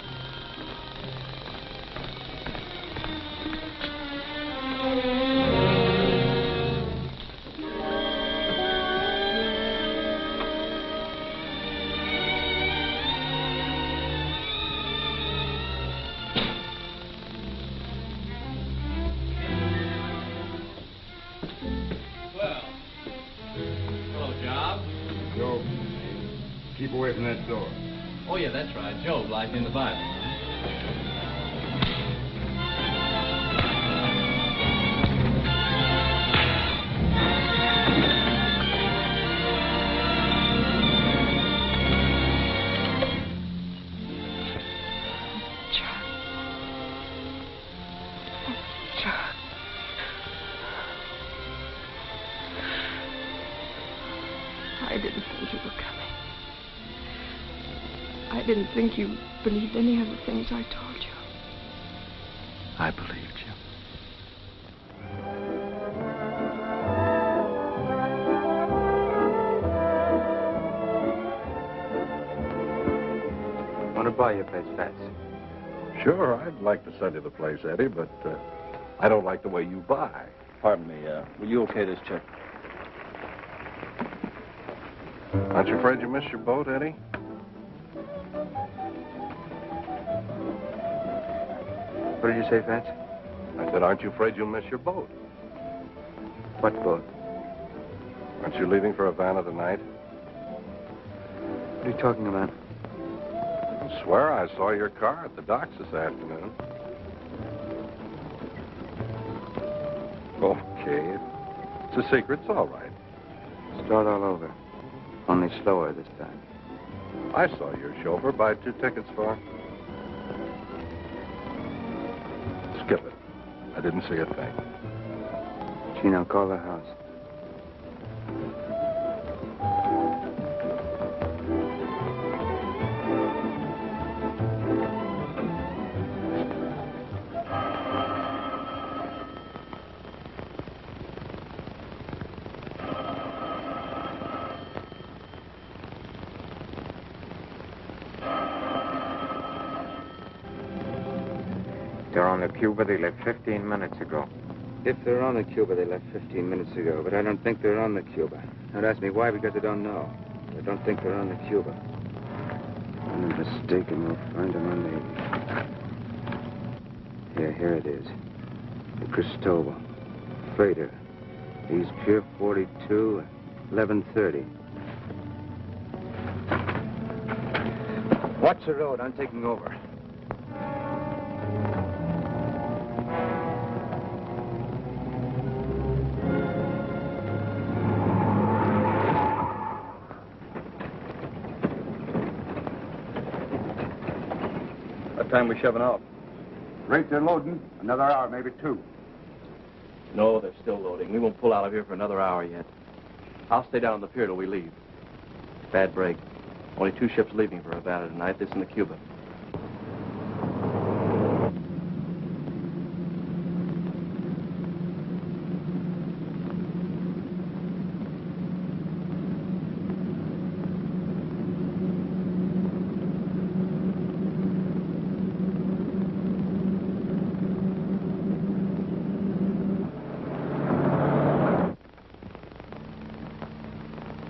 Keep away from that door.
Oh, yeah, that's right. Job, like in the Bible.
I didn't think you were coming. I didn't think you believed any of the things I told you.
I believed you.
Want to buy your place, Fats?
Sure, I'd like to sell you the place, Eddie, but I don't like the way you buy.
Pardon me, will you okay this check?
Aren't you afraid you missed your boat, Eddie?
What did you say, Fats?
I said, aren't you afraid you'll miss your boat?
What boat?
Aren't you leaving for Havana tonight?
What are you talking about?
I swear I saw your car at the docks this afternoon. Okay. It's a secret. It's all right.
Start all over. Only slower this time.
I saw your chauffeur buy 2 tickets for I didn't see a thing.
Gino, call the house.
They're on the Cuba. They left 15 minutes ago.
If they're on the Cuba, they left 15 minutes ago, but I don't think they're on the Cuba. Don't ask me why, because I don't know. I don't think they're on the Cuba. I'm mistaken. We'll find them on the... Yeah, here it is. The Cristobal. Freighter. East Pier 42, 11:30. Watch the road. I'm taking over.
What time we shoving off?
Rate they're loading. Another hour, maybe two.
No, they're still loading. We won't pull out of here for another hour yet. I'll stay down on the pier till we leave. Bad break. Only 2 ships leaving for Havana tonight, this and the Cuba.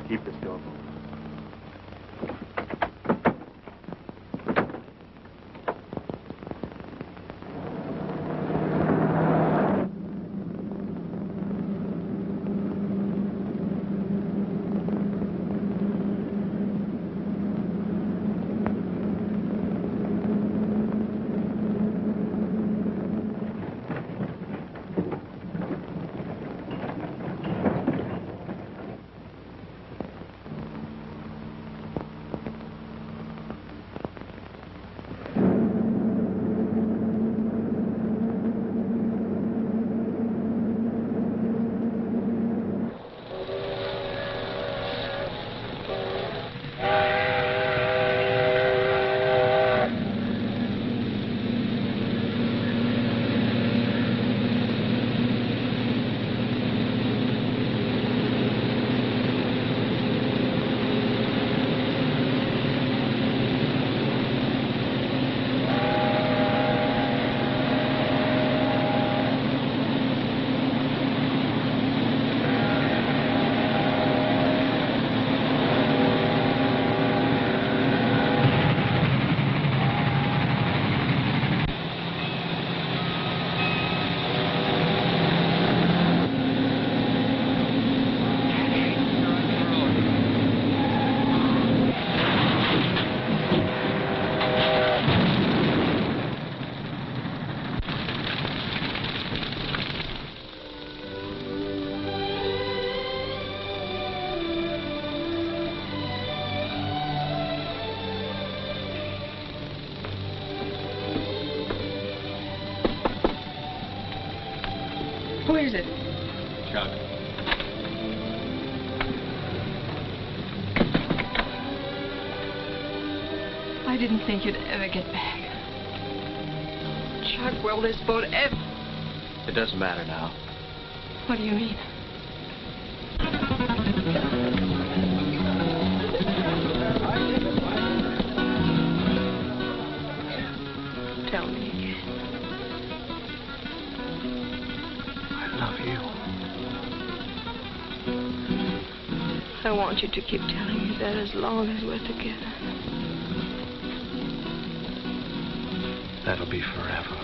Keep this door open.
Who is it?
Chuck.
I didn't think you'd ever get back. Chuck, will this boat ever...
It doesn't matter now.
What do you mean? Tell me again.
I love you.
I want you to keep telling me that as long as we're together.
That'll be forever.